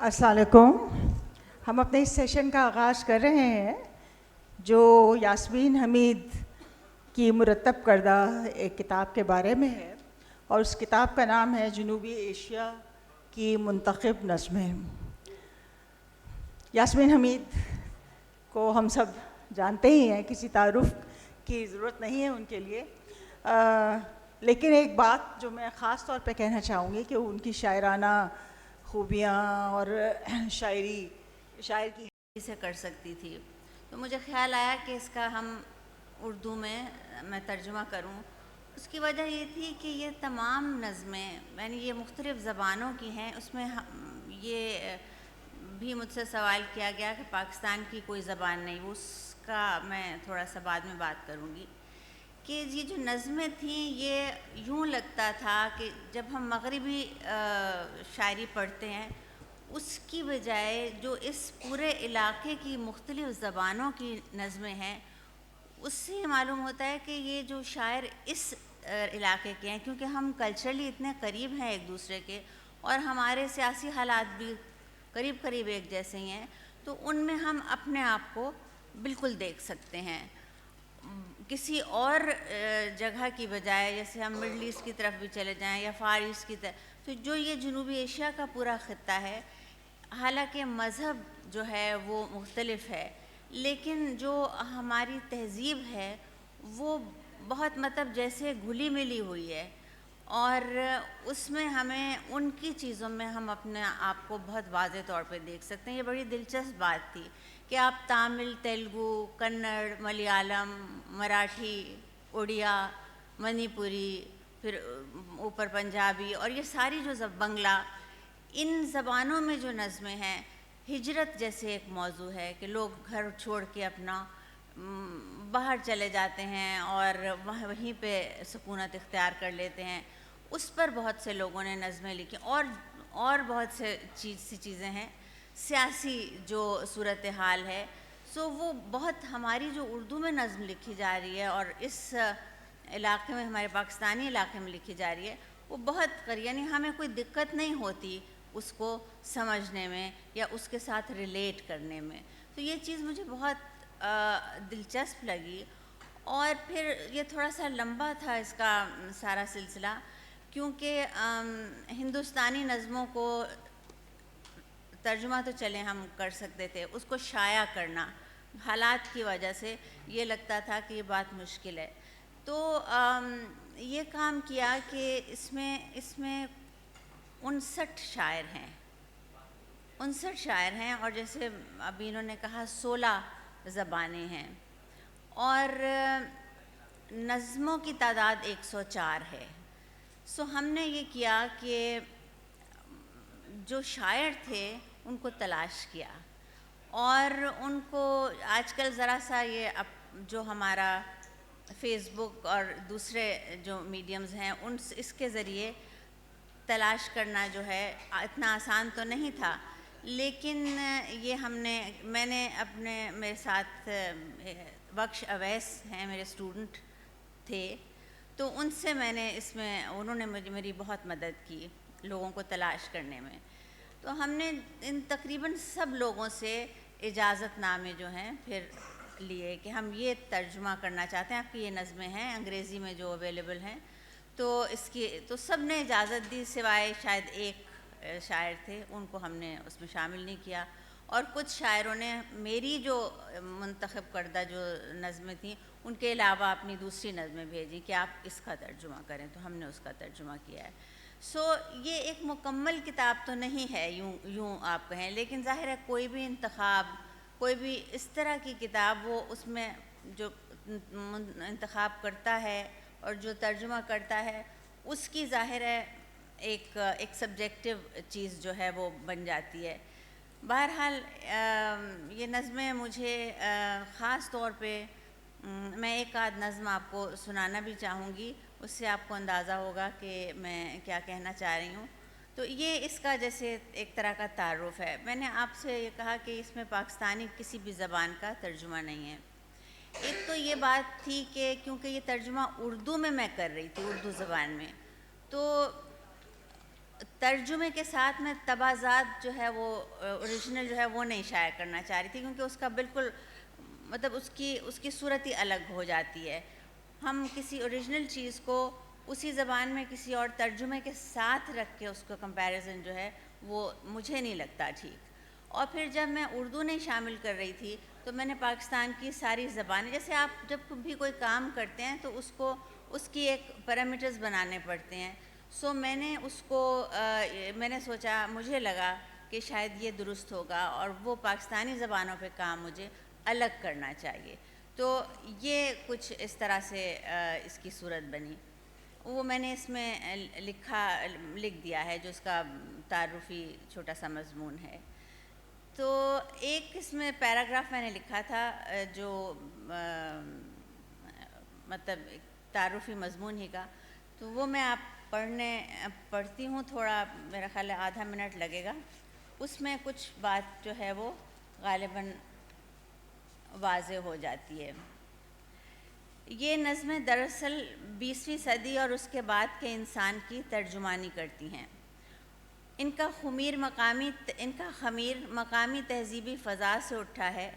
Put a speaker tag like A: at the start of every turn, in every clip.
A: السلام علیکم. ہم اپنے اس سیشن کا آغاز کر رہے ہیں جو یاسمین حمید کی مرتب کردہ ایک کتاب کے بارے میں ہے، اور اس کتاب کا نام ہے جنوبی ایشیا کی منتخب نظمیں. یاسمین حمید کو ہم سب جانتے ہی ہیں، کسی تعارف کی ضرورت نہیں ہے ان کے لیے، لیکن ایک بات جو میں خاص طور پہ کہنا چاہوں گی کہ ان کی شاعرانہ خوبیاں اور شاعر کی
B: سے کر سکتی تھی، تو مجھے خیال آیا کہ اس کا ہم اردو میں ترجمہ کروں. اس کی وجہ یہ تھی کہ یہ تمام نظمیں یعنی یہ مختلف زبانوں کی ہیں. اس میں یہ بھی مجھ سے سوال کیا گیا کہ پاکستان کی کوئی زبان نہیں، اس کا میں تھوڑا سا بعد میں بات کروں گی. کہ یہ جو نظمیں تھیں یہ یوں لگتا تھا کہ جب ہم مغربی شاعری پڑھتے ہیں اس کی بجائے جو اس پورے علاقے کی مختلف زبانوں کی نظمیں ہیں اس سے معلوم ہوتا ہے کہ یہ جو شاعر اس علاقے کے ہیں، کیونکہ ہم کلچرلی اتنے قریب ہیں ایک دوسرے کے اور ہمارے سیاسی حالات بھی قریب قریب ایک جیسے ہی ہیں، تو ان میں ہم اپنے آپ کو بالکل دیکھ سکتے ہیں. کسی اور جگہ کی بجائے جیسے ہم مڈل ایسٹ کی طرف بھی چلے جائیں یا فار ایسٹ کی طرف، تو جو یہ جنوبی ایشیا کا پورا خطہ ہے، حالانکہ مذہب جو ہے وہ مختلف ہے لیکن جو ہماری تہذیب ہے وہ بہت جیسے گھلی ملی ہوئی ہے، اور اس میں ہمیں ان کی چیزوں میں ہم اپنے آپ کو بہت واضح طور پہ دیکھ سکتے ہیں. یہ بڑی دلچسپ بات تھی کہ آپ تامل، تیلگو، کنڑ، ملیالم، مراٹھی، اڑیا، منی پوری، پھر اوپر پنجابی اور یہ ساری جو بنگلہ، ان زبانوں میں جو نظمیں ہیں، ہجرت جیسے ایک موضوع ہے کہ لوگ گھر چھوڑ کے اپنا باہر چلے جاتے ہیں اور وہیں پہ سکونت اختیار کر لیتے ہیں، اس پر بہت سے لوگوں نے نظمیں لکھی. اور بہت سے چیزیں ہیں. سیاسی جو صورتحال ہے وہ بہت ہماری جو اردو میں نظم لکھی جا رہی ہے اور اس علاقے میں ہمارے پاکستانی علاقے میں لکھی جا رہی ہے وہ بہت یعنی ہمیں کوئی دقت نہیں ہوتی اس کو سمجھنے میں یا اس کے ساتھ ریلیٹ کرنے میں. تو یہ چیز مجھے بہت دلچسپ لگی. اور پھر یہ تھوڑا سا لمبا تھا اس کا سارا سلسلہ، کیونکہ ہندوستانی نظموں کو ترجمہ تو چلے ہم کر سکتے تھے، اس کو شائع کرنا حالات کی وجہ سے یہ لگتا تھا کہ یہ بات مشکل ہے. تو یہ کام کیا کہ اس میں 59 شاعر ہیں اور جیسے ابھی انہوں نے کہا 16 زبانیں ہیں اور نظموں کی تعداد 104 ہے. ہم نے یہ کیا کہ جو شاعر تھے ان کو تلاش کیا اور ان کو آج کل ذرا سا یہ جو ہمارا فیس بک اور دوسرے جو میڈیمز ہیں اس کے ذریعے تلاش کرنا جو ہے اتنا آسان تو نہیں تھا، لیکن یہ میں نے میرے ساتھ بخش اویس ہیں، میرے اسٹوڈنٹ تھے، تو ان سے میں نے انہوں نے میری بہت مدد کی لوگوں کو تلاش کرنے میں. تو ہم نے ان تقریباً سب لوگوں سے اجازت نامے جو ہیں پھر لیے کہ ہم یہ ترجمہ کرنا چاہتے ہیں، آپ کی یہ نظمیں ہیں انگریزی میں جو اویلیبل ہیں، تو سب نے اجازت دی سوائے شاید ایک شاعر تھے، ان کو ہم نے اس میں شامل نہیں کیا. اور کچھ شاعروں نے میری جو منتخب کردہ جو نظمیں تھیں ان کے علاوہ اپنی دوسری نظمیں بھیجیں کہ آپ اس کا ترجمہ کریں، تو ہم نے اس کا ترجمہ کیا ہے. یہ ایک مکمل کتاب تو نہیں ہے یوں آپ کہیں، لیکن ظاہر ہے کوئی بھی انتخاب، کوئی بھی اس طرح کی کتاب وہ اس میں جو انتخاب کرتا ہے اور جو ترجمہ کرتا ہے اس کی ظاہر ہے ایک سبجیکٹیو چیز جو ہے وہ بن جاتی ہے. بہرحال یہ نظمیں مجھے خاص طور پہ میں ایک آدھ نظم آپ کو سنانا بھی چاہوں گی، اس سے آپ کو اندازہ ہوگا کہ میں کیا کہنا چاہ رہی ہوں. تو یہ اس کا جیسے ایک طرح کا تعارف ہے. میں نے آپ سے یہ کہا کہ اس میں پاکستانی کسی بھی زبان کا ترجمہ نہیں ہے. ایک تو یہ بات تھی کہ کیونکہ یہ ترجمہ اردو میں کر رہی تھی، اردو زبان میں، تو ترجمے کے ساتھ میں تبازات جو ہے وہ اوریجنل جو ہے وہ نہیں شائع کرنا چاہ رہی تھی، کیونکہ اس کا بالکل مطلب اس کی صورت ہی الگ ہو جاتی ہے. ہم کسی اوریجنل چیز کو اسی زبان میں کسی اور ترجمے کے ساتھ رکھ کے اس کو کمپیریزن جو ہے وہ مجھے نہیں لگتا ٹھیک. اور پھر جب میں اردو نہیں شامل کر رہی تھی تو میں نے پاکستان کی ساری زبانیں، جیسے آپ جب بھی کوئی کام کرتے ہیں تو اس کی ایک پیرامیٹرز بنانے پڑتے ہیں. سو میں نے اس کو میں نے سوچا، مجھے لگا کہ شاید یہ درست ہوگا اور وہ پاکستانی زبانوں پہ کام مجھے الگ کرنا چاہیے. تو یہ کچھ اس طرح سے اس کی صورت بنی. وہ میں نے اس میں لکھ دیا ہے جو اس کا تعارفی چھوٹا سا مضمون ہے. تو ایک اس میں پیراگراف میں نے لکھا تھا جو مطلب تعارفی مضمون ہی کا، تو وہ میں آپ پڑھتی ہوں. تھوڑا میرا خیال ہے آدھا منٹ لگے گا. اس میں کچھ بات جو ہے وہ غالباً واضح ہو جاتی ہے. یہ نظمیں دراصل 20ویں صدی اور اس کے بعد کے انسان کی ترجمانی کرتی ہیں. ان کا خمیر مقامی تہذیبی فضا سے اٹھا ہے،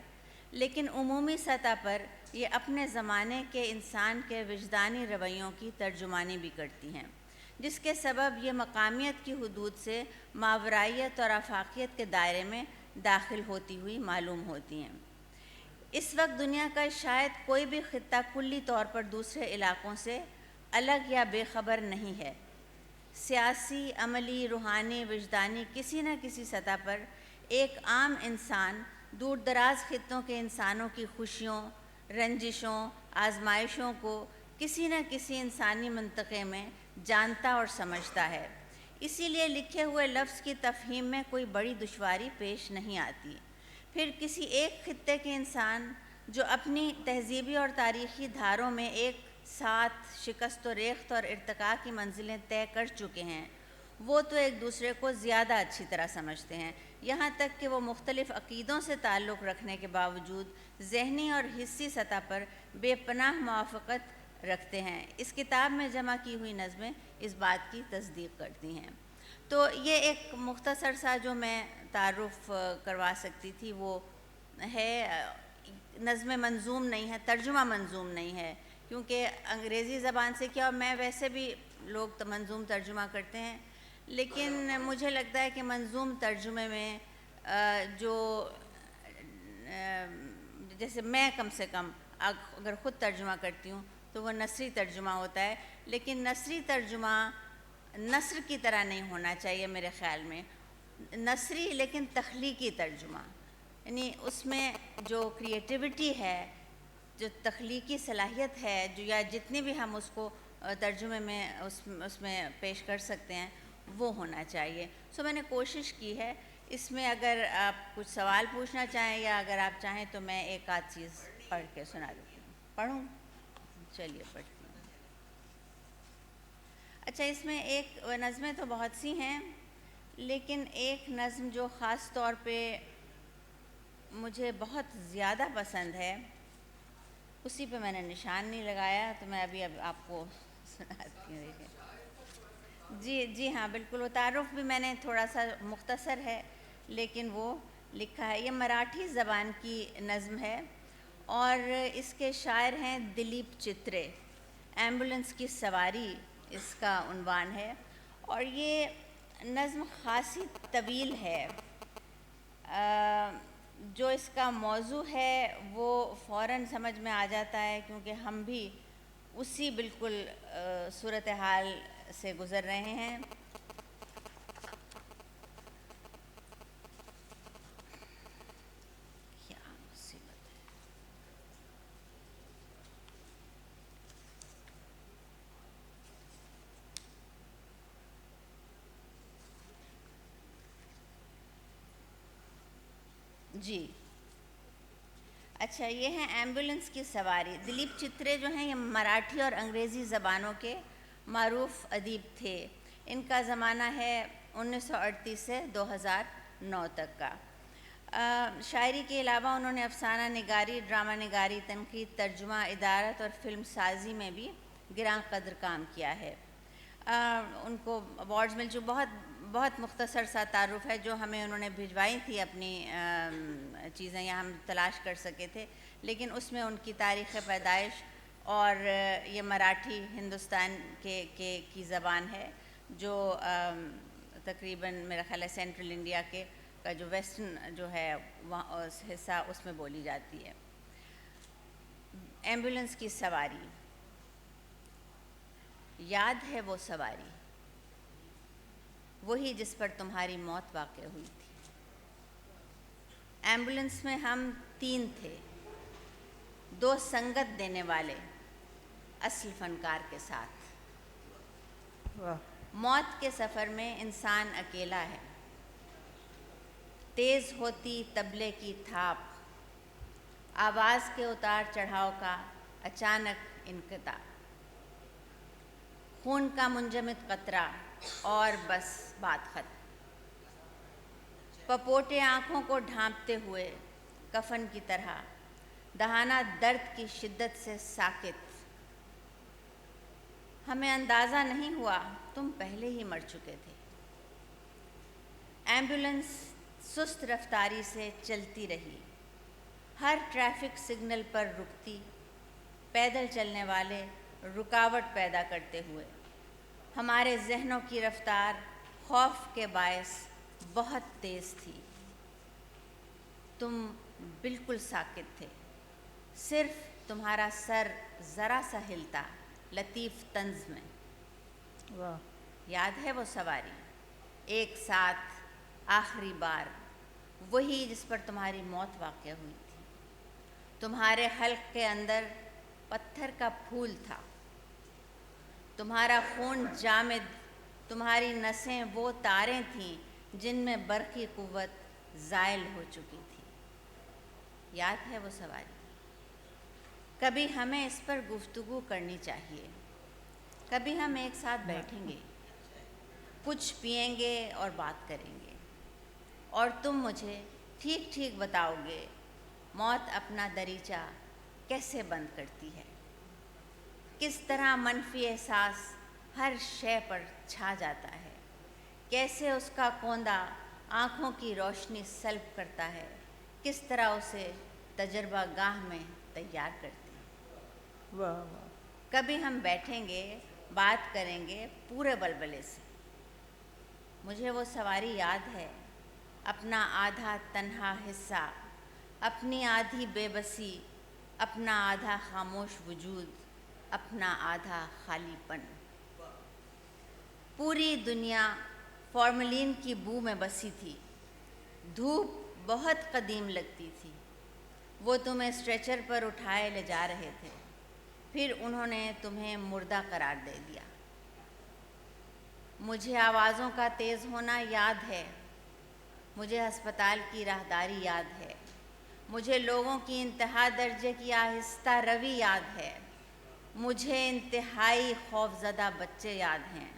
B: لیکن عمومی سطح پر یہ اپنے زمانے کے انسان کے وجدانی رویوں کی ترجمانی بھی کرتی ہیں، جس کے سبب یہ مقامیت کی حدود سے ماورائیت اور آفاقیت کے دائرے میں داخل ہوتی ہوئی معلوم ہوتی ہیں. اس وقت دنیا کا شاید کوئی بھی خطہ کلی طور پر دوسرے علاقوں سے الگ یا بے خبر نہیں ہے. سیاسی، عملی، روحانی، وجدانی کسی نہ کسی سطح پر ایک عام انسان دور دراز خطوں کے انسانوں کی خوشیوں، رنجشوں، آزمائشوں کو کسی نہ کسی انسانی منطقے میں جانتا اور سمجھتا ہے. اسی لیے لکھے ہوئے لفظ کی تفہیم میں کوئی بڑی دشواری پیش نہیں آتی. پھر کسی ایک خطے کے انسان جو اپنی تہذیبی اور تاریخی دھاروں میں ایک ساتھ شکست و ریخت اور ارتقاء کی منزلیں طے کر چکے ہیں، وہ تو ایک دوسرے کو زیادہ اچھی طرح سمجھتے ہیں، یہاں تک کہ وہ مختلف عقیدوں سے تعلق رکھنے کے باوجود ذہنی اور حسی سطح پر بے پناہ موافقت رکھتے ہیں. اس کتاب میں جمع کی ہوئی نظمیں اس بات کی تصدیق کرتی ہیں. تو یہ ایک مختصر سا جو میں تعارف کروا سکتی تھی وہ ہے. نظم منظوم نہیں ہے، ترجمہ منظوم نہیں ہے، کیونکہ انگریزی زبان سے کیا، اور میں ویسے بھی لوگ منظوم ترجمہ کرتے ہیں، لیکن مجھے لگتا ہے کہ منظوم ترجمے میں جو جیسے میں کم سے کم اگر خود ترجمہ کرتی ہوں تو وہ نثری ترجمہ ہوتا ہے، لیکن نثری ترجمہ نثر کی طرح نہیں ہونا چاہیے میرے خیال میں. نثری لیکن تخلیقی ترجمہ، یعنی اس میں جو کریٹیوٹی ہے، جو تخلیقی صلاحیت ہے، جو یا جتنی بھی ہم اس کو ترجمے میں اس میں پیش کر سکتے ہیں وہ ہونا چاہیے. سو میں نے کوشش کی ہے. اس میں اگر آپ کچھ سوال پوچھنا چاہیں یا اگر آپ چاہیں تو میں ایک آدھ چیز پڑھ کے سنا دیتی ہوں. پڑھوں؟ چلیے پڑھتی ہوں. اچھا، اس میں ایک نظمیں تو بہت سی ہیں، لیکن ایک نظم جو خاص طور پہ مجھے بہت زیادہ پسند ہے، اسی پہ میں نے نشان نہیں لگایا تو میں اب آپ کو سناتی ہوں. جی ہاں بالکل. وہ تعارف بھی میں نے تھوڑا سا مختصر ہے لیکن وہ لکھا ہے. یہ مراٹھی زبان کی نظم ہے اور اس کے شاعر ہیں دلیپ چترے. ایمبولنس کی سواری اس کا عنوان ہے اور یہ نظم خاصی طویل ہے. جو اس کا موضوع ہے وہ فوراً سمجھ میں آ جاتا ہے کیونکہ ہم بھی اسی بالکل صورتحال سے گزر رہے ہیں. کیا مصیبت ہے. جی اچھا، یہ ہے ایمبولنس کی سواری. دلیپ چترے جو ہیں یہ مراٹھی اور انگریزی زبانوں کے معروف ادیب تھے. ان کا زمانہ ہے 1938 سے 2009 تک کا. شاعری کے علاوہ انہوں نے افسانہ نگاری، ڈرامہ نگاری، تنقید، ترجمہ، ادارت اور فلم سازی میں بھی گراں قدر کام کیا ہے. ان کو ایوارڈز مل چکے. بہت مختصر سا تعارف ہے جو ہمیں انہوں نے بھجوائی تھی اپنی چیزیں یا ہم تلاش کر سکے تھے، لیکن اس میں ان کی تاریخ پیدائش اور یہ مراٹھی ہندوستان کی زبان ہے جو تقریباً میرا خیال ہے سینٹرل انڈیا کا جو ویسٹرن جو ہے وہاں حصہ اس میں بولی جاتی ہے۔ ایمبولینس کی سواری، یاد ہے وہ سواری، وہی جس پر تمہاری موت واقع ہوئی تھی۔ ایمبولینس میں ہم 3 تھے، 2 سنگت دینے والے اصل فنکار کے ساتھ۔ موت کے سفر میں انسان اکیلا ہے، تیز ہوتی طبلے کی تھاپ، آواز کے اتار چڑھاؤ کا اچانک انقطاع، خون کا منجمد قطرہ اور بس بات ختم۔ پپوٹے آنکھوں کو ڈھانپتے ہوئے کفن کی طرح، دہانہ درد کی شدت سے ساکت، ہمیں اندازہ نہیں ہوا تم پہلے ہی مر چکے تھے۔ ایمبولینس سست رفتاری سے چلتی رہی، ہر ٹریفک سگنل پر رکتی، پیدل چلنے والے رکاوٹ پیدا کرتے ہوئے۔ ہمارے ذہنوں کی رفتار خوف کے باعث بہت تیز تھی۔ تم بالکل ساکت تھے، صرف تمہارا سر ذرا سا ہلتا لطیف طنز میں۔ یاد ہے وہ سواری، ایک ساتھ، آخری بار، وہی جس پر تمہاری موت واقع ہوئی تھی۔ تمہارے حلق کے اندر پتھر کا پھول تھا، تمہارا خون جامد، تمہاری نسیں وہ تاریں تھیں جن میں برقی قوت زائل ہو چکی تھی۔ یاد ہے وہ سواری۔ کبھی ہمیں اس پر گفتگو کرنی چاہیے، کبھی ہم ایک ساتھ بیٹھیں گے، کچھ پئیں گے اور بات کریں گے، اور تم مجھے ٹھیک ٹھیک بتاؤ گے موت اپنا دریچہ کیسے بند کرتی ہے، کس طرح منفی احساس ہر شے پر چھا جاتا ہے، کیسے اس کا کوندا آنکھوں کی روشنی سلب کرتا ہے، کس طرح اسے تجربہ گاہ میں تیار کرتی ہے۔
A: واہ واہ۔
B: کبھی ہم بیٹھیں گے، بات کریں گے پورے بلبلے سے۔ مجھے وہ سواری یاد ہے، اپنا آدھا تنہا حصہ، اپنی آدھی بے بسی، اپنا آدھا خاموش وجود، اپنا آدھا خالی پن۔ پوری دنیا فارملین کی بو میں بسی تھی، دھوپ بہت قدیم لگتی تھی۔ وہ تمہیں اسٹریچر پر اٹھائے لے جا رہے تھے، پھر انہوں نے تمہیں مردہ قرار دے دیا۔ مجھے آوازوں کا تیز ہونا یاد ہے، مجھے ہسپتال کی راہداری یاد ہے، مجھے لوگوں کی انتہا درجے کی آہستہ روی یاد ہے، مجھے انتہائی خوفزدہ بچے یاد ہیں،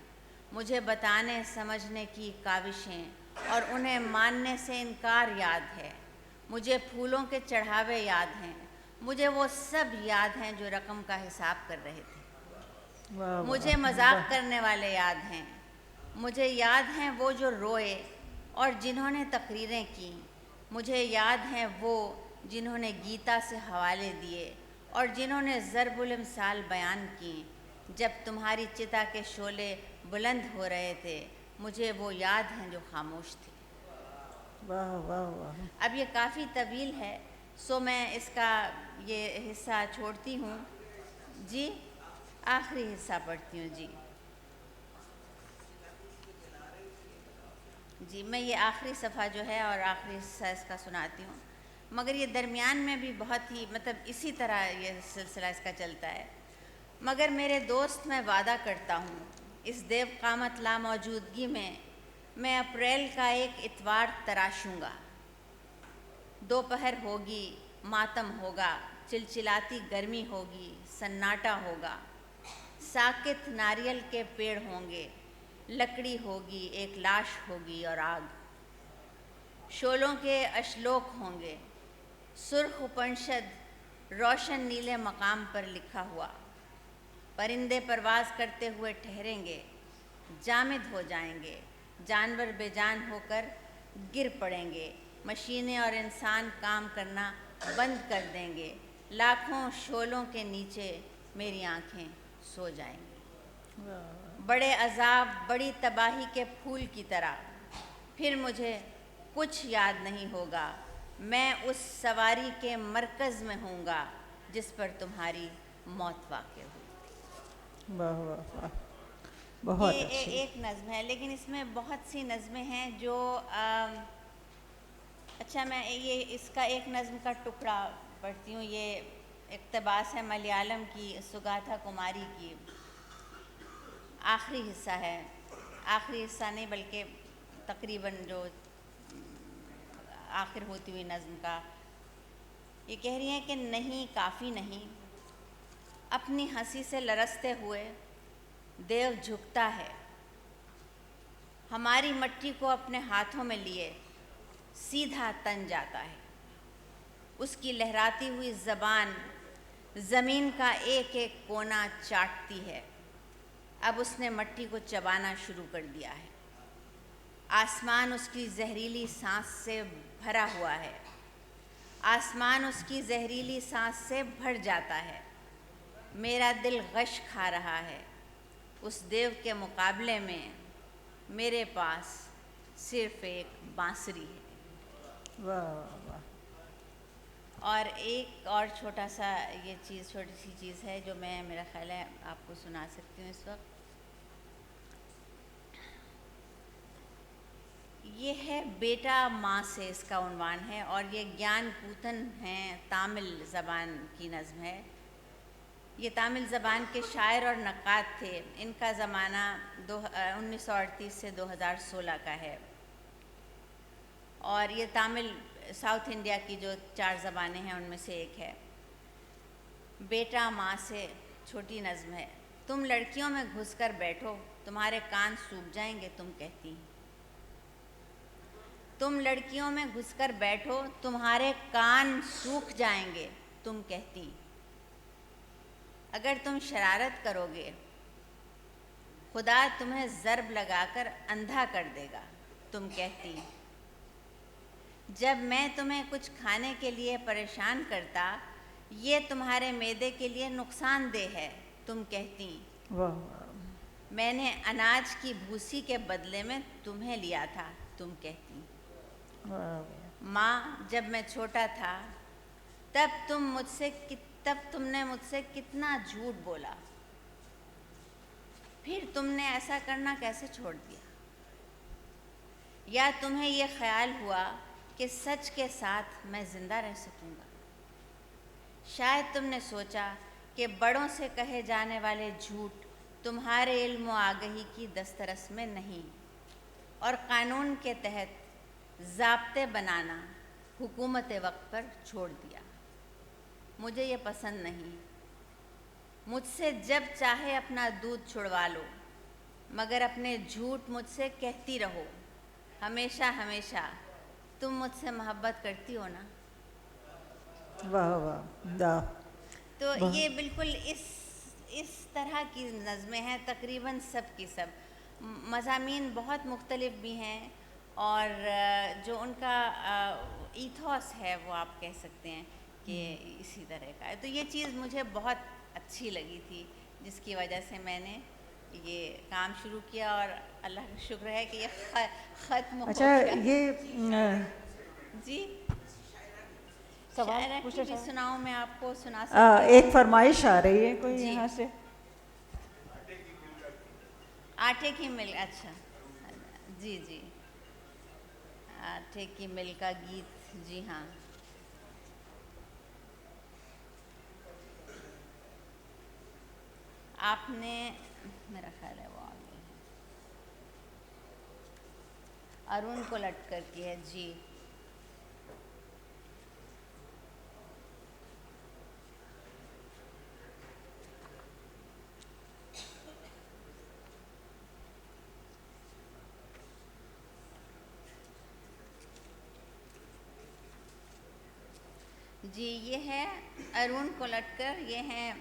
B: مجھے بتانے سمجھنے کی کاوشیں اور انہیں ماننے سے انکار یاد ہے، مجھے پھولوں کے چڑھاوے یاد ہیں، مجھے وہ سب یاد ہیں جو رقم کا حساب کر رہے تھے۔ مجھے مذاق کرنے والے یاد ہیں، مجھے یاد ہیں وہ جو روئے اور جنہوں نے تقریریں کیں، مجھے یاد ہیں وہ جنہوں نے گیتا سے حوالے دیے اور جنہوں نے ضرب الامثال بیان کیں جب تمہاری چتا کے شعلے بلند ہو رہے تھے، مجھے وہ یاد ہیں جو خاموش تھے۔
A: واہ واہ واہ۔
B: اب یہ کافی طویل ہے، سو میں اس کا یہ حصہ چھوڑتی ہوں۔ جی آخری حصہ پڑھتی ہوں۔ جی میں یہ آخری صفحہ جو ہے اور آخری حصہ اس کا سناتی ہوں، مگر یہ درمیان میں بھی بہت ہی اسی طرح یہ سلسلہ اس کا چلتا ہے۔ مگر میرے دوست میں وعدہ کرتا ہوں، اس دیو قامت لاموجودگی میں اپریل کا ایک اتوار تراشوں گا۔ دوپہر ہوگی، ماتم ہوگا، چلچلاتی گرمی ہوگی، سناٹا ہوگا، ساکت ناریل کے پیڑ ہوں گے، لکڑی ہوگی، ایک لاش ہوگی اور آگ، شولوں کے اشلوک ہوں گے، سرخ اپنشد روشن نیلے مقام پر لکھا ہوا، پرندے پرواز کرتے ہوئے ٹھہریں گے، جامد ہو جائیں گے، جانور بے جان ہو کر گر پڑیں گے، مشینیں اور انسان کام کرنا بند کر دیں گے، لاکھوں شعلوں کے نیچے میری آنکھیں سو جائیں گی، بڑے عذاب، بڑی تباہی کے پھول کی طرح، پھر مجھے کچھ یاد نہیں ہوگا، میں اس سواری کے مرکز میں ہوں گا جس پر تمہاری موت واقع ہوئی۔
A: واہ واہ واہ، بہت
B: یہ
A: اچھی۔
B: ایک نظم ہے، لیکن اس میں بہت سی نظمیں ہیں جو اچھا میں یہ اس کا ایک نظم کا ٹکڑا پڑھتی ہوں۔ یہ اقتباس ہے ملیالم کی سگاتھا کماری کی، آخری حصہ ہے، آخری حصہ نہیں بلکہ تقریباً جو آخر ہوتی ہوئی نظم کا۔ یہ کہہ رہی ہیں کہ نہیں کافی نہیں، اپنی ہنسی سے لرزتے ہوئے دیو جھکتا ہے، ہماری مٹی کو اپنے ہاتھوں میں لیے سیدھا تن جاتا ہے، اس کی لہراتی ہوئی زبان زمین کا ایک ایک کونا چاٹتی ہے، اب اس نے مٹی کو چبانا شروع کر دیا ہے، آسمان اس کی زہریلی سانس سے بھرا ہوا ہے، آسمان اس کی زہریلی سانس سے بھر جاتا ہے، میرا دل غش کھا رہا ہے، اس دیو کے مقابلے میں میرے پاس صرف ایک بانسری ہے۔
A: واہ واہ واہ۔
B: اور ایک اور چھوٹا سا یہ چیز، چھوٹی سی چیز ہے جو میں میرا خیال ہے آپ کو سنا سکتی ہوں اس وقت۔ یہ ہے بیٹا ماں سے، اس کا عنوان ہے، اور یہ گیان پوتن ہیں، تامل زبان کی نظم ہے۔ یہ تامل زبان کے شاعر اور نقاد تھے، ان کا زمانہ 1938 سے 2016 کا ہے، اور یہ تامل ساؤتھ انڈیا کی جو 4 زبانیں ہیں ان میں سے ایک ہے۔ بیٹا ماں سے چھوٹی نظم ہے۔ تم لڑکیوں میں گھس کر بیٹھو، تمہارے کان سوکھ جائیں گے، تم کہتی۔ تم لڑکیوں میں گھس کر بیٹھو، تمہارے کان سوکھ جائیں گے، تم کہتی۔ اگر تم شرارت کرو گے، خدا تمہیں ضرب لگا کر اندھا کر دے گا، تم کہتی۔ جب میں تمہیں کچھ کھانے کے لیے پریشان کرتا، یہ تمہارے معدے کے لیے نقصان دہ ہے، تم کہتی۔
A: واہ واہ۔
B: میں نے اناج کی بھوسی کے بدلے میں تمہیں لیا تھا، تم کہتی۔
A: واہ۔
B: ماں جب میں چھوٹا تھا تب تم نے مجھ سے کتنا جھوٹ بولا، پھر تم نے ایسا کرنا کیسے چھوڑ دیا؟ یا تمہیں یہ خیال ہوا کہ سچ کے ساتھ میں زندہ رہ سکوں گا؟ شاید تم نے سوچا کہ بڑوں سے کہے جانے والے جھوٹ تمہارے علم و آگہی کی دسترس میں نہیں، اور قانون کے تحت ضابطے بنانا حکومت وقت پر چھوڑ دیا۔ مجھے یہ پسند نہیں۔ مجھ سے جب چاہے اپنا دودھ چھڑوا لو، مگر اپنے جھوٹ مجھ سے کہتی رہو، ہمیشہ ہمیشہ۔ تم مجھ سے محبت کرتی ہو نا؟
A: واہ واہ واہ۔
B: تو یہ بالکل اس طرح کی نظمیں ہیں، تقریباً سب کی سب۔ مضامین بہت مختلف بھی ہیں، اور جو ان کا ایتھوس ہے وہ آپ کہہ سکتے ہیں کہ اسی طرح کا ہے۔ تو یہ چیز مجھے بہت اچھی لگی تھی، جس کی وجہ سے میں نے یہ کام شروع کیا، اور اللہ کا شکر ہے کہ یہ ختم ہو
A: اچھا
B: گیا۔
A: یہ
B: جی
A: سوال
B: شاعرہ کی
A: پوچھا
B: بھی
A: تھا؟
B: سناؤں میں آپ کو سنا سکتی ہوں۔
A: ایک فرمائش آ رہی ہے کوئی
B: جی۔
A: یہاں سے؟
B: آٹے کی مل، اچھا جی جی، آٹے کی مل کا گیت، جی ہاں۔ آپ نے، میرا خیال ہے وہ آگے ہے، ارون کو لٹ کر کی ہے، جی۔ جی یہ ہے ارون کولٹکر، یہ ہیں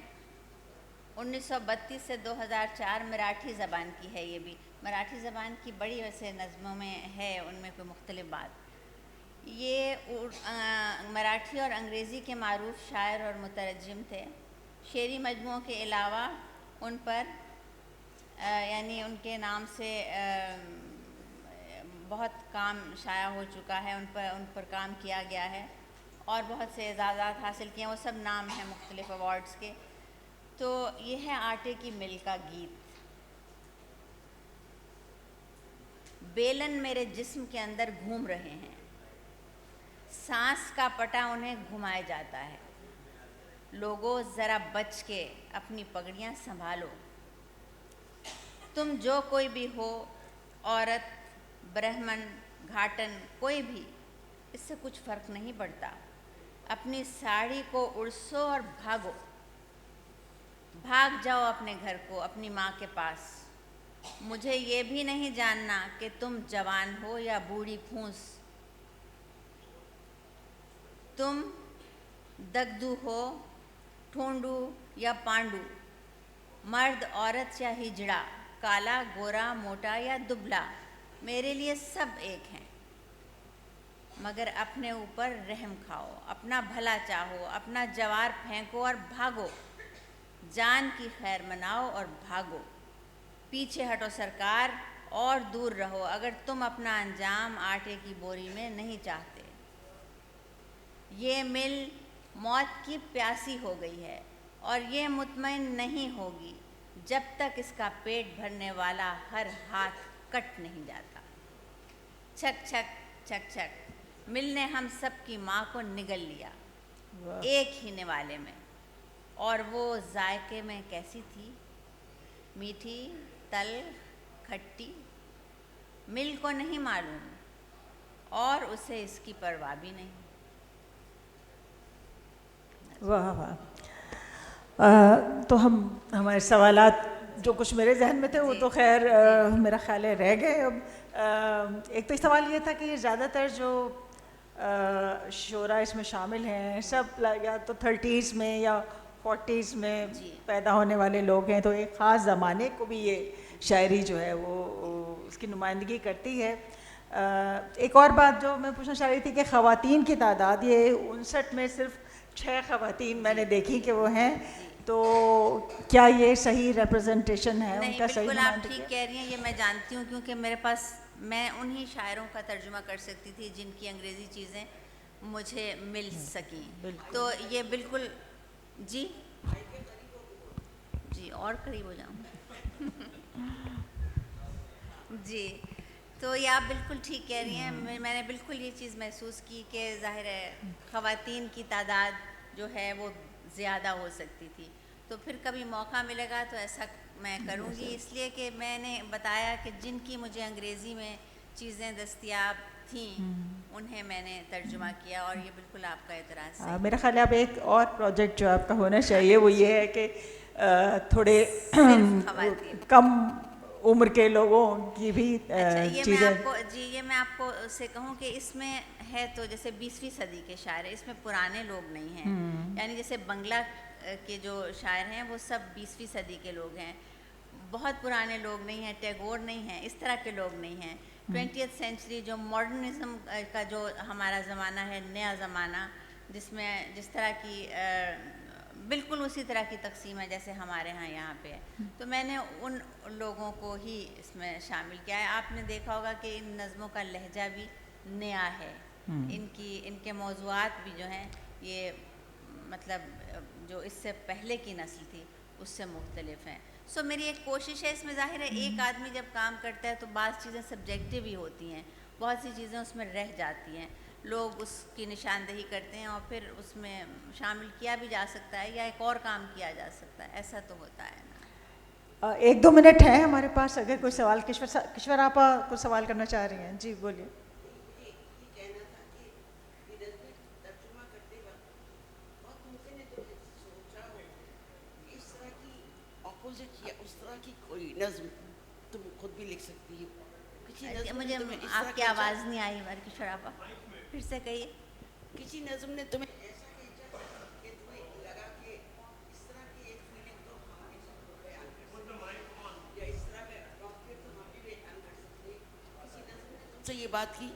B: 1932 سے 2004، مراٹھی زبان کی ہے یہ بھی، مراٹھی زبان کی بڑی ویسے نظموں میں ہے، ان میں کوئی مختلف بات. یہ مراٹھی اور انگریزی کے معروف شاعر اور مترجم تھے. شعری مجموعوں کے علاوہ ان پر یعنی ان کے نام سے بہت کام شائع ہو چکا ہے، ان پر کام کیا گیا ہے اور بہت سے اعزازات حاصل کیے ہیں. وہ سب نام ہیں مختلف ایوارڈز کے. تو یہ ہے آٹے کی مل کا گیت. بیلن میرے جسم کے اندر گھوم رہے ہیں، سانس کا پٹا انہیں گھمائے جاتا ہے. لوگوں ذرا بچ کے اپنی پگڑیاں سنبھالو. تم جو کوئی بھی ہو، عورت، برہمن، گھاٹن، کوئی بھی، اس سے کچھ فرق نہیں پڑتا. اپنی ساڑی کو اڑسو اور بھاگو. بھاگ جاؤ اپنے گھر کو، اپنی ماں کے پاس. مجھے یہ بھی نہیں جاننا کہ تم جوان ہو یا بوڑھی پھونس. تم دگدو ہو، ٹھونڈو یا پانڈو، مرد، عورت یا ہجڑا، کالا، گورا، موٹا یا دبلا، میرے لیے سب ایک ہیں. مگر اپنے اوپر رحم کھاؤ، اپنا بھلا چاہو، اپنا جوار پھینکو اور بھاگو. جان کی خیر مناؤ اور بھاگو. پیچھے ہٹو سرکار اور دور رہو اگر تم اپنا انجام آٹے کی بوری میں نہیں چاہتے. یہ مل موت کی پیاسی ہو گئی ہے اور یہ مطمئن نہیں ہوگی جب تک اس کا پیٹ بھرنے والا ہر ہاتھ کٹ نہیں جاتا. چھک چھک چھک چھک، مل نے ہم سب کی ماں کو نگل لیا ایک ہی نوالے میں. اور وہ ذائقے میں کیسی تھی، میٹھی، تلخ، کھٹی. مل کو نہیں معلوم اور اسے اس کی پرواہ بھی نہیں.
A: واہ واہ. تو ہمارے سوالات جو کچھ میرے ذہن میں تھے وہ تو خیر میرا خیال ہے رہ گئے. اب ایک تو سوال یہ تھا کہ یہ زیادہ تر جو شعراء اس میں شامل ہیں سب یا تو 30s میں یا 40s میں پیدا ہونے والے لوگ ہیں، تو ایک خاص زمانے کو بھی یہ شاعری جو ہے وہ اس کی نمائندگی کرتی ہے. ایک اور بات جو میں پوچھنا چاہ رہی تھی کہ خواتین کی تعداد، یہ 59 میں صرف 6 خواتین میں نے دیکھی کہ وہ ہیں، تو کیا یہ صحیح ریپرزنٹیشن ہے ان کا؟ صحیح
B: بالکل آپ
A: نمائندگی
B: ٹھیک کہہ رہی ہیں. یہ میں جانتی ہوں کیونکہ میرے پاس میں انہی شاعروں کا ترجمہ کر سکتی تھی جن کی انگریزی چیزیں مجھے مل سکیں. تو یہ بالکل جی جی اور قریب ہو جاؤں. جی تو یہ آپ بالکل ٹھیک کہہ رہی ہیں. میں نے بالکل یہ چیز محسوس کی کہ ظاہر ہے خواتین کی تعداد جو ہے وہ زیادہ ہو سکتی تھی. تو پھر کبھی موقع ملے گا تو ایسا میں کروں گی، اس لیے کہ میں نے بتایا کہ جن کی مجھے انگریزی میں چیزیں دستیاب تھیں انہیں میں نے ترجمہ کیا، اور یہ بالکل آپ کا اعتراض صحیح.
A: میرا خیال ہے اب ایک اور پروجیکٹ جو آپ کا ہونا چاہیے وہ یہ ہے کہ تھوڑے کم عمر کے لوگوں کی بھی چیزیں.
B: یہ میں آپ کو سے کہوں کہ اس میں ہے تو جیسے 20ویں صدی کے شاعر ہیں، اس میں پرانے لوگ نہیں ہیں. یعنی جیسے بنگلہ کے جو شاعر ہیں وہ سب 20ویں صدی کے لوگ ہیں، بہت پرانے لوگ نہیں ہیں. ٹیگور نہیں ہیں، اس طرح کے لوگ نہیں ہیں. 20th سینچری جو ماڈرنزم کا جو ہمارا زمانہ ہے، نیا زمانہ، جس میں جس طرح کی بالکل اسی طرح کی تقسیم ہے جیسے ہمارے ہاں یہاں پہ ہے. تو میں نے ان لوگوں کو ہی اس میں شامل کیا ہے. آپ نے دیکھا ہوگا کہ ان نظموں کا لہجہ بھی نیا ہے، ان کے موضوعات بھی جو ہیں یہ مطلب جو اس سے پہلے کی نسل تھی اس سے مختلف ہیں. سو میری ایک کوشش ہے اس میں. ظاہر ہے ایک آدمی جب کام کرتا ہے تو بعض چیزیں سبجیکٹیو ہی ہوتی ہیں، بہت سی چیزیں اس میں رہ جاتی ہیں، لوگ اس کی نشاندہی کرتے ہیں اور پھر اس میں شامل کیا بھی جا سکتا ہے یا ایک اور کام کیا جا سکتا ہے. ایسا تو ہوتا ہے نا.
A: 1-2 منٹ ہیں ہمارے پاس، اگر کوئی سوال. کشور آپ کو سوال کرنا چاہ رہی ہیں؟ جی بولیے.
C: اس طرح کی کوئی نظم تم خود بھی لکھ سکتی ہو.
B: مجھے آپ کی آواز نہیں آئی کشور آپا، پھر سے کہیے.
C: کسی نظم نے تمہیں ایسا کھینچا کہ تمہیں لگا کہ اس طرح کی ایک فیلنگ تو ہم بھی سب کو بیان کر سکتے ہیں، یا اس طرح کا واقعہ تو ہم بھی سے یہ بات کی؟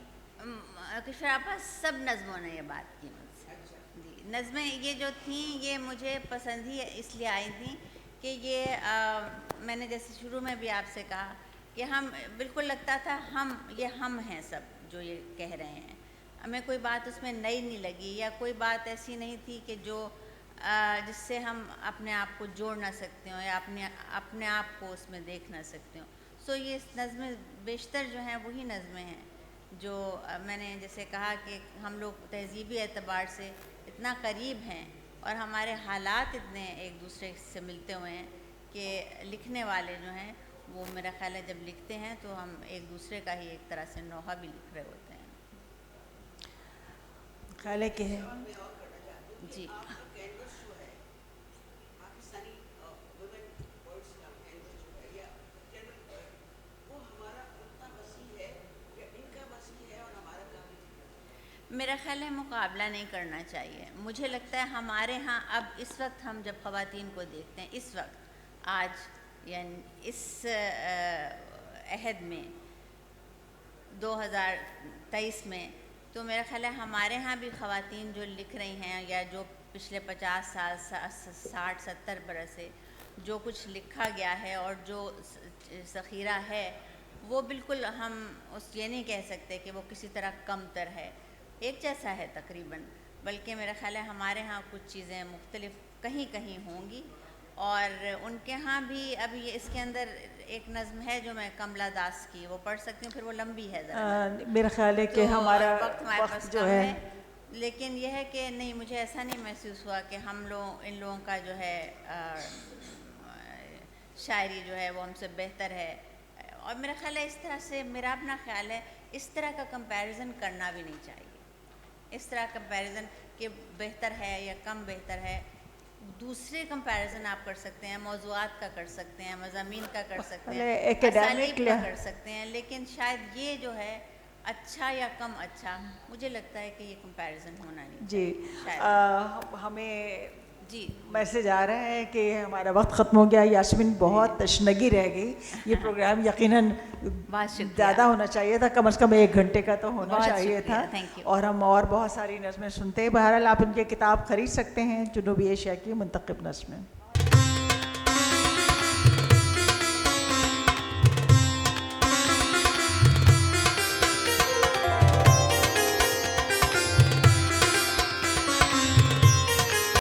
B: کشور آپا سب نظموں نے یہ بات کی مجھ سے. جی نظمیں یہ جو تھیں یہ مجھے پسند ہی اس لیے آئی تھیں کہ یہ میں نے جیسے شروع میں بھی آپ سے کہا کہ ہم بالکل لگتا تھا ہم ہیں سب جو یہ کہہ رہے ہیں. ہمیں کوئی بات اس میں نئی نہیں لگی یا کوئی بات ایسی نہیں تھی کہ جو جس سے ہم اپنے آپ کو جوڑ نہ سکتے ہوں یا اپنے آپ کو اس میں دیکھ نہ سکتے ہوں. سو یہ نظمیں بیشتر جو ہیں وہی نظمیں ہیں جو میں نے جیسے کہا کہ ہم لوگ تہذیبی اعتبار سے اتنا قریب ہیں اور ہمارے حالات اتنے ایک دوسرے سے ملتے ہوئے ہیں کہ لکھنے والے جو ہیں وہ میرا خیال ہے جب لکھتے ہیں تو ہم ایک دوسرے کا ہی ایک طرح سے نوحہ بھی لکھ رہے ہوتے ہیں.
A: خیال ہے کہ
B: جی میرا خیال ہے مقابلہ نہیں کرنا چاہیے. مجھے لگتا ہے ہمارے ہاں اب اس وقت ہم جب خواتین کو دیکھتے ہیں اس وقت آج یعنی اس عہد میں 2023 میں تو میرا خیال ہے ہمارے ہاں بھی خواتین جو لکھ رہی ہیں یا جو پچھلے 50 سال 60-70 برس سے جو کچھ لکھا گیا ہے اور جو ذخیرہ ہے وہ بالکل ہم یہ نہیں کہہ سکتے کہ وہ کسی طرح کم تر ہے. ایک جیسا ہے تقریباً, بلکہ میرا خیال ہے ہمارے ہاں کچھ چیزیں مختلف کہیں ہوں گی اور ان کے ہاں بھی. ابھی اس کے اندر ایک نظم ہے جو میں کملا داس کی وہ پڑھ سکتی ہوں, پھر وہ لمبی ہے ذرا,
A: میرا خیال ہے کہ ہمارا
B: وقت جو ہے, لیکن یہ ہے کہ نہیں مجھے ایسا نہیں محسوس ہوا کہ ہم لوگ ان لوگوں کا جو ہے شاعری جو ہے وہ ہم سے بہتر ہے. اور میرا خیال ہے اس طرح سے میرا اپنا خیال ہے اس طرح کا کمپیریزن کرنا بھی نہیں چاہیے. اس طرح کمپیریزن کہ بہتر ہے یا کم بہتر ہے, دوسرے کمپیریزن آپ کر سکتے ہیں, موضوعات کا کر سکتے ہیں, مضامین کا کر سکتے ہیں, اسالیب کا کر سکتے ہیں, لیکن شاید یہ جو ہے اچھا یا کم اچھا مجھے لگتا ہے کہ یہ کمپیریزن ہونا نہیں چاہیے.
A: جی ہمیں
B: جی
A: میسج آ رہا ہے کہ ہمارا وقت ختم ہو گیا. یاسمین بہت تشنگی رہ گئی. یہ پروگرام یقیناً زیادہ ہونا چاہیے تھا, کم از کم 1 گھنٹے کا تو ہونا چاہیے تھا, اور ہم اور بہت ساری نظمیں سنتے ہیں. بہرحال آپ ان کی کتاب خرید سکتے ہیں, جنوبی ایشیا کی منتخب نظمیں.